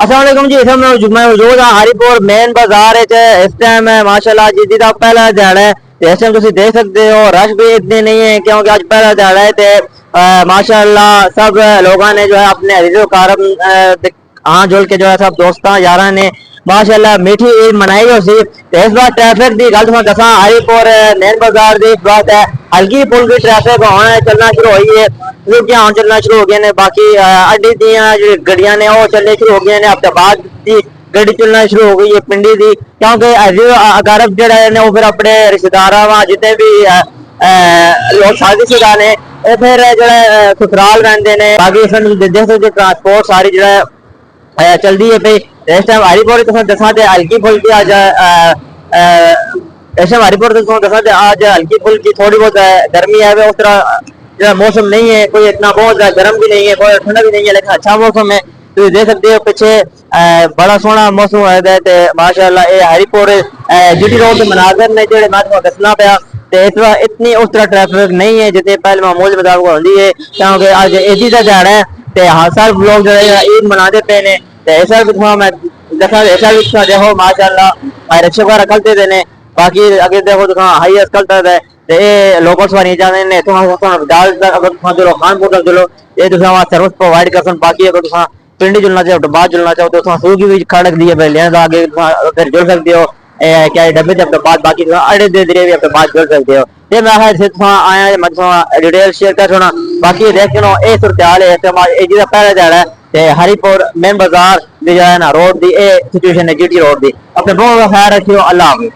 अस्सलाम वालेकुम जी। इसमें मैं मौजूद हाँ हरीपुर मेन बाजार इस टाइम है माशाल्लाह जी दा पहला दिहाड़ा है। इस टाइम तुम देख सकते हो रश भी इतने नहीं है क्योंकि आज पहला दिहाड़ा है। माशाल्लाह सब लोगों ने जो है अपने अजीज़ो कारम हाँ जुल के जो है सब दोस्तों यारा ने माशाल्लाह मीठी ईद मनाई हो सी। इस बार ट्रैफिक की गल तुम दसा हरीपुर मेन बाजार की बात है हल्की फुल्की ट्रैफिक होना चलना शुरू हुई है। रुकियां हम चलना शुरू हो गए ने बाकी अड्डी दियां जो गड्डियां ने वो चलने शुरू हो गए ने हफ्ते बाद की गड्डी चलना शुरू हो गई है पिंडी दी क्योंकि अगारब जो है वो फिर अपने रिश्तेदार जितने भी लोग शादीशुदा ने फिर जो ससुराल रहते ने बाकी देख सकते ट्रांसपोर्ट सारी जो चलती है पे। इस टाइम हरीपुर दसा हल्की फुल्की आज इस टाइम हरीपुर दसा आज हल्की फुल्की थोड़ी बहुत गर्मी है उस तरह जो मौसम नहीं है कोई इतना बहुत गर्म भी नहीं है कोई ठंडा भी नहीं है लेकिन अच्छा मौसम है। तो देख सकते हो पीछे बड़ा सोहना मौसम है माशाल्लाह ये हरीपुर जीटी रोड के मनाजर ने जो मैं दसना पाया इस बार इतनी उस तरह ट्रैफिक नहीं है जितने पहले मामूल मुताबिक होती है क्योंकि आज ईदी का दिहाड़ा है तो हर साल लोग जो है ईद मनाते पे ने ऐसा भी मैं देखा ऐसा भी देखो माशाल्लाह रिक्शा वगैरह कलते देने बाकी अगर देखो तो हाई कलता है ये लोकल सवारी जाने ने गाल अगर चलो खानपुर तक चलो ये सर्विस प्रोवाइड कर बाकी अगर पिंडी जुलना चाहो तो बाद जुलना चाहो तो सूगी भी खड़क दी है पहले आगे फिर जुल सकते हो क्या डब्बे से बाद बाकी अड़े दे धीरे भी अपने बाद जुल सकते हो। ये मैं आया मैं डिटेल शेयर कर छोड़ा बाकी देख लो ये सूरत हाल है जिसका पहला दिहाड़ा है हरीपुर मेन बाजार जो है ना रोड की सिचुएशन है जीटी रोड की अपने बहुत ख्याल रखियो। अल्लाह हाफिज़।